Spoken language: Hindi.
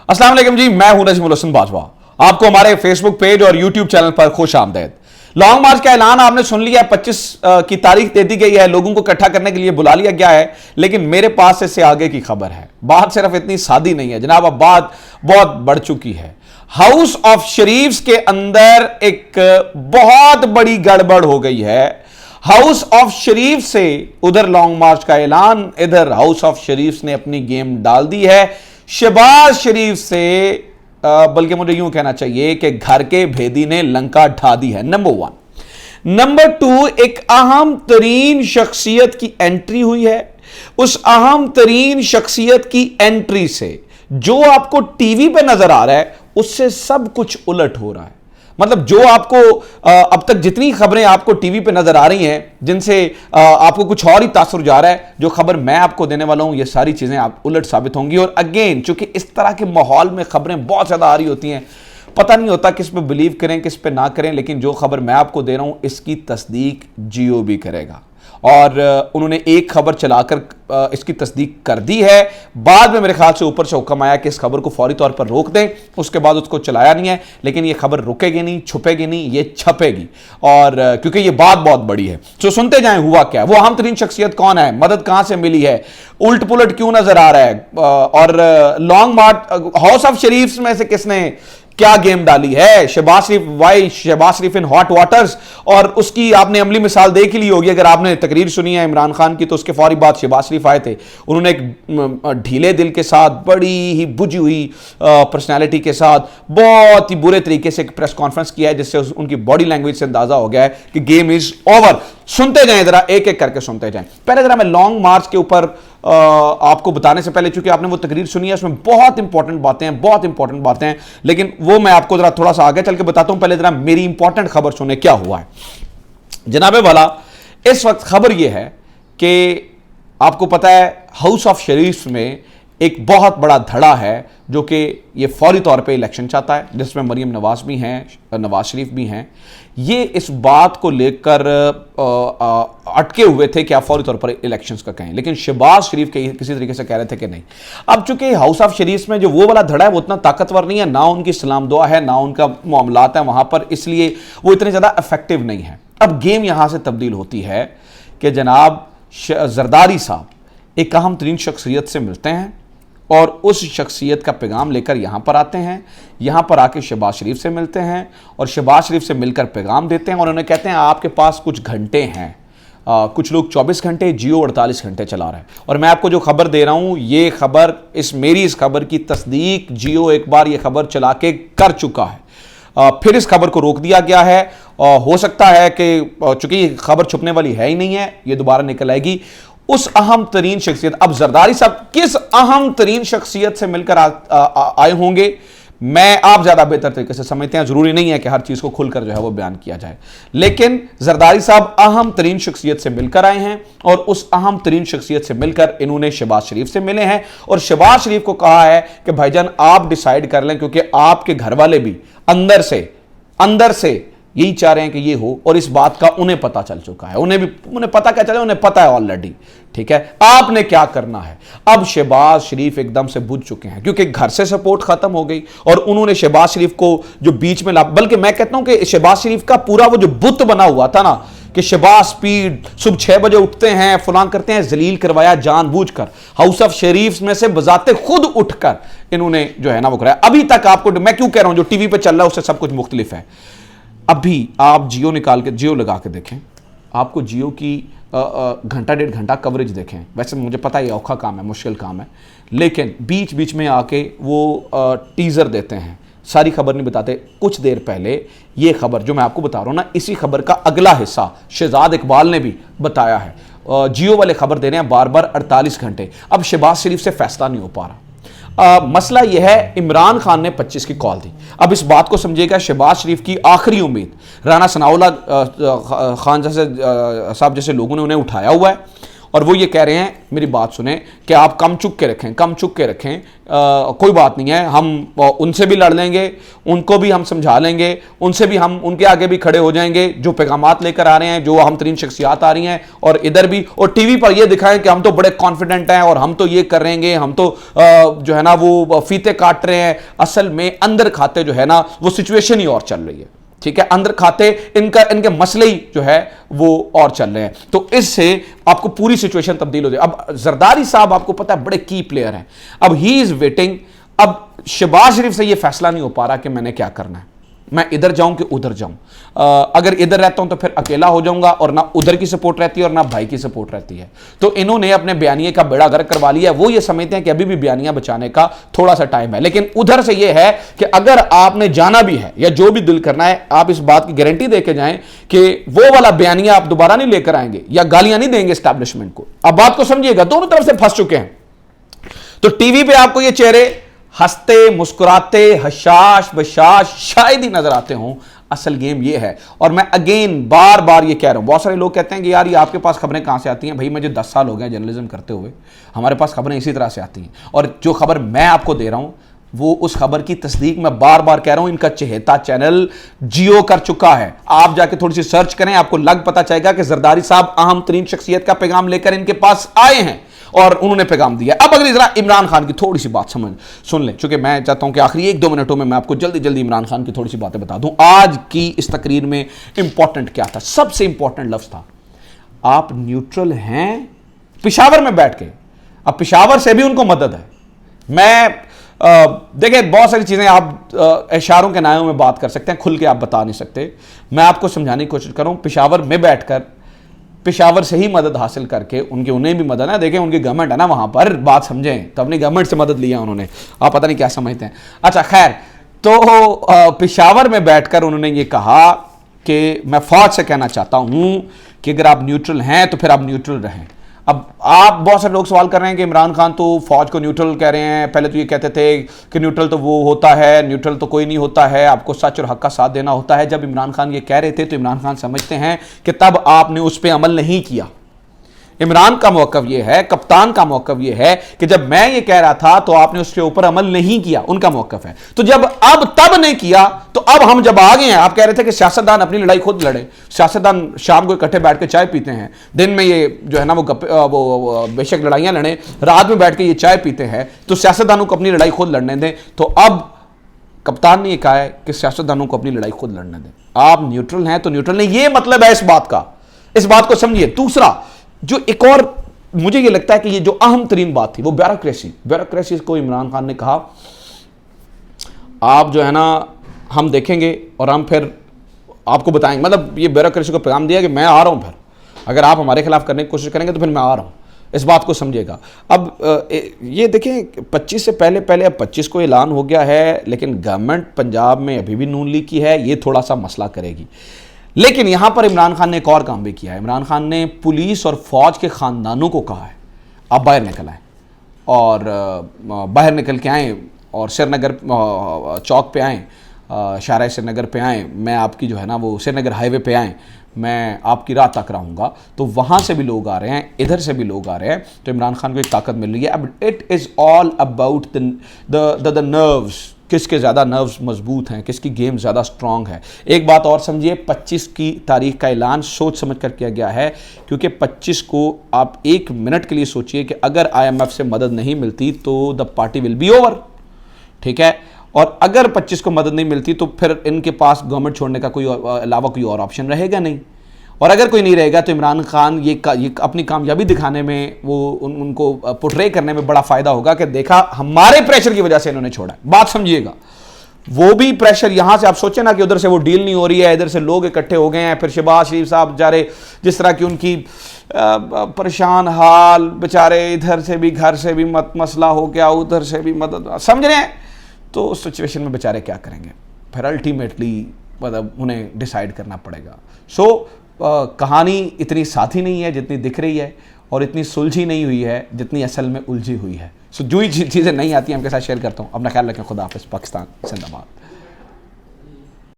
अस्सलाम वालेकुम जी, मैं हूं नजीमुल हसन बाजवा। आपको हमारे फेसबुक पेज और यूट्यूब चैनल पर खुश आमदेद। लॉन्ग मार्च का ऐलान आपने सुन लिया है, 25 की तारीख दे दी गई है, लोगों को इकट्ठा करने के लिए बुला लिया गया है। लेकिन मेरे पास इससे आगे की खबर है। बात सिर्फ इतनी सादी नहीं है जनाब, अब बात बहुत बढ़ चुकी है। हाउस ऑफ शरीफ्स के अंदर एक बहुत बड़ी गड़बड़ हो गई है। हाउस ऑफ शरीफ से उधर लॉन्ग मार्च का ऐलान, इधर हाउस ऑफ शरीफ ने अपनी गेम डाल दी है। शहबाज शरीफ से बल्कि मुझे यूं कहना चाहिए कि घर के भेदी ने लंका ढा दी है। नंबर 1। नंबर 2, एक अहम तरीन शख्सियत की एंट्री हुई है। उस अहम तरीन शख्सियत की एंट्री से जो आपको टीवी पे नजर आ रहा है उससे सब कुछ उलट हो रहा है। मतलब जो आपको अब तक जितनी खबरें आपको टीवी पे नजर आ रही हैं, जिनसे आपको कुछ और ही तासुर जा रहा है, जो खबर मैं आपको देने वाला हूं ये सारी चीजें आप उलट साबित होंगी। और अगेन, चूंकि इस तरह के माहौल में खबरें बहुत ज्यादा आ रही होती हैं, पता नहीं होता किस पे बिलीव करें किस पे ना करें। लेकिन जो खबर मैं आपको दे रहा हूं इसकी तस्दीक जियो भी करेगा। और उन्होंने एक खबर चलाकर इसकी तस्दीक कर दी है। बाद में मेरे ख्याल से ऊपर से हुक्म आया कि इस खबर को फौरी तौर पर रोक दें। उसके बाद उसको चलाया नहीं है। लेकिन ये खबर रुकेगी नहीं, छुपेगी नहीं, ये छपेगी। और क्योंकि ये बात बहुत बड़ी है, तो सुनते जाएं हुआ क्या है। वो अहम तरीन शख्सियत कौन है, मदद कहां से मिली है, उल्ट पुलट क्यों नजर आ रहा है, और long march house of Sharif में से किसने क्या गेम डाली है। Shahbaz Sharif, why Shahbaz Sharif in hot waters. और उसकी आपने अमली मिसाल देख ली होगी, अगर आपने तकरीर सुनी है इमरान खान की, तो उसके फौरी बाद शहबाज शरीफ आए थे। उन्होंने एक ढीले दिल के साथ, बड़ी ही बुझी हुई पर्सनैलिटी के साथ बहुत ही बुरे तरीके से एक प्रेस कॉन्फ्रेंस किया है, जिससे उनकी बॉडी लैंग्वेज से अंदाजा हो गया है कि गेम इज ओवर। सुनते जाएं जरा, एक एक करके सुनते जाएं। पहले जरा मैं लॉन्ग मार्च के ऊपर आपको बताने से पहले, चूंकि आपने वो तकरीर सुनी है, उसमें बहुत इंपॉर्टेंट बातें हैं, लेकिन वो मैं आपको जरा थोड़ा सा आगे चल के बताता हूं। पहले जरा मेरी इंपॉर्टेंट खबर सुने क्या हुआ है। जनाबे वाला, इस वक्त खबर यह है कि आपको पता है हाउस ऑफ शरीफ में एक बहुत बड़ा धड़ा है, जो कि ये फौरी तौर पे इलेक्शन चाहता है, जिसमें मरीम नवाज भी हैं, नवाज शरीफ भी हैं। ये इस बात को लेकर अटके हुए थे कि आप फौरी तौर पर इलेक्शंस का कहें, लेकिन शहबाज शरीफ के किसी तरीके से कह रहे थे कि नहीं। अब चूंकि हाउस ऑफ शरीफ में जो वो वाला धड़ा है वो उतना ताकतवर नहीं है, ना उनकी सलाम दुआ है, ना उनका मामलात है वहां पर, इसलिए वो इतने ज्यादा इफेक्टिव नहीं है। अब गेम यहां से तब्दील होती है कि जनाब जरदारी साहब एक अहम तरीन शख्सियत से मिलते हैं और उस शख्सियत का पैगाम लेकर यहाँ पर आते हैं। यहाँ पर आके शहबाज शरीफ से मिलते हैं और शहबाज शरीफ से मिलकर पैगाम देते हैं और उन्हें कहते हैं आपके पास कुछ घंटे हैं। कुछ लोग 24 घंटे, जियो 48 घंटे चला रहा है। और मैं आपको जो खबर दे रहा हूँ, ये खबर, मेरी इस खबर की तस्दीक जियो एक बार ये खबर चला के कर चुका है। फिर इस खबर को रोक दिया गया है। हो सकता है कि चूंकि खबर छुपने वाली है ही नहीं है, ये दोबारा निकल आएगी। उस अहम तरीन शख्सियत, अब जरदारी साहब किस अहम तरीन शख्सियत से मिलकर आए होंगे, मैं आप ज्यादा बेहतर तरीके से समझते हैं। जरूरी नहीं है कि हर चीज को खुलकर जो है वो बयान किया जाए, लेकिन जरदारी साहब अहम तरीन शख्सियत से मिलकर आए हैं और उस अहम तरीन शख्सियत से मिलकर इन्होंने शहबाज शरीफ से मिले हैं और शहबाज शरीफ को कहा है कि भाईजान आप डिसाइड कर लें, क्योंकि आपके घर वाले भी अंदर से यही चाह रहे हैं कि ये हो। और इस बात का उन्हें पता चल चुका है, उन्हें पता क्या चला, उन्हें पता है ऑलरेडी। ठीक है, आपने क्या करना है। अब शहबाज शरीफ एकदम से बुझ चुके हैं, क्योंकि घर से सपोर्ट खत्म हो गई और उन्होंने शहबाज शरीफ को जो बीच में ला, बल्कि मैं कहता हूं कि शहबाज शरीफ का पूरा वो जो बुत बना हुआ था ना, कि शहबाज स्पीड, सुबह 6 बजे उठते हैं, फलान करते हैं, जलील करवाया जानबूझकर। हाउस ऑफ शरीफ में से बजाते खुद उठकर इन्होंने जो है ना वो कराया। अभी तक आपको, मैं क्यों कह रहा हूं, जो टीवी पे चल रहा है उससे सब कुछ मुख्तलिफ है। अभी आप जियो निकाल के, जियो लगा के देखें, आपको जियो की घंटा 1.5 घंटा कवरेज देखें। वैसे मुझे पता है औखा काम है, मुश्किल काम है, लेकिन बीच बीच में आके वो टीज़र देते हैं, सारी खबर नहीं बताते। कुछ देर पहले ये खबर जो मैं आपको बता रहा हूँ ना, इसी खबर का अगला हिस्सा शहजाद इकबाल ने भी बताया है। जियो वाले खबर दे रहे हैं बार बार 48 घंटे। अब शहबाज शरीफ से फैसला नहीं हो पा रहा। मसला यह है, इमरान खान ने 25 की कॉल दी। अब इस बात को समझिएगा, शहबाज शरीफ की आखिरी उम्मीद राना सनाउल्लाह खान जैसे साहब जैसे लोगों ने उन्हें उठाया हुआ है और वो ये कह रहे हैं, मेरी बात सुने, कि आप कम चुक के रखें, कम चुक के रखें, कोई बात नहीं है, हम उनसे भी लड़ लेंगे, उनको भी हम समझा लेंगे, उनसे भी हम उनके आगे भी खड़े हो जाएंगे जो पैगामात लेकर आ रहे हैं, जो अहम तरीन शख्सियात आ रही हैं, और इधर भी, और टीवी पर ये दिखाएं कि हम तो बड़े कॉन्फिडेंट हैं और हम तो ये कर रहेंगे, हम तो जो है ना वो फीते काट रहे हैं। असल में अंदर खाते जो है ना वो सिचुएशन ही और चल रही है, ठीक है, अंदर खाते इनके मसले ही जो है वो और चल रहे हैं। तो इससे आपको पूरी सिचुएशन तब्दील हो जाए। अब जरदारी साहब आपको पता है बड़े की प्लेयर हैं, अब ही इज वेटिंग। अब शहबाज शरीफ से ये फैसला नहीं हो पा रहा कि मैंने क्या करना है, मैं इधर जाऊं कि उधर जाऊं। अगर इधर रहता हूं तो फिर अकेला हो जाऊंगा, और ना उधर की सपोर्ट रहती है और ना भाई की सपोर्ट रहती है। तो इन्होंने अपने बयानिए का बेड़ा गर्क करवा लिया। वो ये समझते हैं कि अभी भी बयानिया बचाने का थोड़ा सा टाइम है, लेकिन उधर से ये है कि अगर आपने जाना भी है या जो भी दिल करना है, आप इस बात की गारंटी दे के जाएं कि वो वाला बयानिया आप दोबारा नहीं लेकर आएंगे या गालियां नहीं देंगे एस्टैब्लिशमेंट को। अब बात को समझिएगा, दोनों तरफ से फंस चुके हैं। तो टीवी पे आपको ये चेहरे हंसते मुस्कुराते हशाश बशाश शायद ही नजर आते हों, असल गेम ये है। और मैं अगेन बार बार ये कह रहा हूं, बहुत सारे लोग कहते हैं कि यार ये आपके पास खबरें कहां से आती हैं। भाई मुझे 10 साल हो गए जर्नलिज्म करते हुए, हमारे पास खबरें इसी तरह से आती हैं, और जो खबर मैं आपको दे रहा हूं वो उस खबर की तस्दीक मैं बार बार कह रहा हूं, इनका चहेता चैनल जियो कर चुका है। आप जाके थोड़ी सी सर्च करें, आपको लग पता चलेगा कि जरदारी साहब अहम तरीन शख्सियत का पैगाम लेकर इनके पास आए हैं और उन्होंने पैगाम दिया। अब अगर जरा इमरान खान की थोड़ी सी बात सुन लें, चूंकि मैं चाहता हूं कि आखिरी 1-2 मिनटों में मैं आपको जल्दी जल्दी इमरान खान की थोड़ी सी बातें बता दूं। आज की इस तकरीर में इंपॉर्टेंट क्या था, सबसे इंपॉर्टेंट लफ्ज था, आप न्यूट्रल हैं पिशावर में बैठ के। अब पिशावर से भी उनको मदद है। मैं देखिए बहुत सारी चीज़ें आप इशारों के नायों में बात कर सकते हैं, खुल के आप बता नहीं सकते। मैं आपको समझाने की कोशिश कर रहा हूं, पिशावर में बैठकर पिशावर से ही मदद हासिल करके उन्हें भी मदद है। देखें उनकी गवर्नमेंट है ना वहां पर, बात समझें, तो अपनी गवर्नमेंट से मदद लिया उन्होंने, आप पता नहीं क्या समझते हैं। अच्छा खैर, तो पिशावर में बैठकर उन्होंने ये कहा कि मैं फौज से कहना चाहता हूं कि अगर आप न्यूट्रल हैं तो फिर आप न्यूट्रल रहें। अब आप बहुत सारे लोग सवाल कर रहे हैं कि इमरान खान तो फौज को न्यूट्रल कह रहे हैं, पहले तो ये कहते थे कि न्यूट्रल तो वो होता है, न्यूट्रल तो कोई नहीं होता है, आपको सच और हक का साथ देना होता है। जब इमरान खान ये कह रहे थे तो इमरान खान समझते हैं कि तब आपने उस पर अमल नहीं किया। इमरान का मौक़िफ़ ये है, कप्तान का मौक़िफ़ ये है कि जब मैं ये कह रहा था तो आपने उसके ऊपर अमल नहीं किया, उनका मौक़िफ़ है। तो जब अब तब नहीं किया तो अब हम जब आ गए हैं, आप कह रहे थे कि सियासतदान अपनी लड़ाई खुद लड़े, सियासतदान शाम को इकट्ठे बैठ के चाय पीते हैं, दिन में ये जो है ना वो बेशक लड़ाइयाँ लड़ें, रात में बैठ के ये चाय पीते हैं, तो सियासतदानों को अपनी लड़ाई खुद लड़ने दें। तो अब कप्तान ने यह कहा है कि सियासतदानों को अपनी लड़ाई खुद लड़ने दें, आप न्यूट्रल हैं तो न्यूट्रल नहीं, ये मतलब है इस बात का, इस बात को समझिए। दूसरा जो एक और मुझे ये लगता है कि ये जो अहम तरीन बात थी वो ब्यूरोक्रेसी को इमरान खान ने कहा आप जो है ना हम देखेंगे और हम फिर आपको बताएंगे। मतलब ये ब्यूरोक्रेसी को पैगाम दिया कि मैं आ रहा हूं, फिर अगर आप हमारे खिलाफ करने की कोशिश करेंगे तो फिर मैं आ रहा हूं, इस बात को समझिएगा। अब ये देखें 25 से पहले अब 25 को ऐलान हो गया है, लेकिन गवर्नमेंट पंजाब में अभी भी नून लीग की है, ये थोड़ा सा मसला करेगी। लेकिन यहां पर इमरान खान ने एक और काम भी किया है। इमरान खान ने पुलिस और फौज के खानदानों को कहा है आप बाहर निकल आएँ, और बाहर निकल के आएँ और श्रीनगर चौक पे आएँ, शाहराह श्रीनगर पे आएँ, मैं आपकी जो है ना वो श्रीनगर हाईवे पे आएँ, मैं आपकी राह तक रहूँगा। तो वहाँ से भी लोग आ रहे हैं, इधर से भी लोग आ रहे हैं, तो इमरान खान को एक ताकत मिल रही है। अब it is all about the nerves, किसके ज़्यादा नर्व्स मजबूत हैं, किसकी गेम ज़्यादा स्ट्रॉन्ग है। एक बात और समझिए, 25 की तारीख का ऐलान सोच समझ कर किया गया है, क्योंकि 25 को आप 1 मिनट के लिए सोचिए कि अगर IMF से मदद नहीं मिलती तो the party will be over, ठीक है। और अगर 25 को मदद नहीं मिलती तो फिर इनके पास गवर्नमेंट छोड़ने का कोई अलावा कोई और ऑप्शन रहेगा नहीं, और अगर कोई नहीं रहेगा तो इमरान खान ये अपनी कामयाबी दिखाने में वो उनको पोर्ट्रे करने में बड़ा फ़ायदा होगा कि देखा हमारे प्रेशर की वजह से इन्होंने छोड़ा। बात समझिएगा, वो भी प्रेशर यहाँ से आप सोचें ना कि उधर से वो डील नहीं हो रही है, इधर से लोग इकट्ठे हो गए हैं, फिर शहबाज शरीफ साहब बेचारे जिस तरह की उनकी परेशान हाल, बेचारे इधर से भी घर से भी मसला हो गया, उधर से भी मदद, समझ रहे हैं। तो उस सिचुएशन में बेचारे क्या करेंगे, फिर अल्टीमेटली मतलब उन्हें डिसाइड करना पड़ेगा। सो कहानी इतनी साथी नहीं है जितनी दिख रही है, और इतनी सुलझी नहीं हुई है जितनी असल में उलझी हुई है। सो जो ही चीज़ें नहीं आती हैं आपके साथ शेयर करता हूँ। अपना ख्याल रखें, खुदा हाफिज़, पाकिस्तान जिंदाबाद।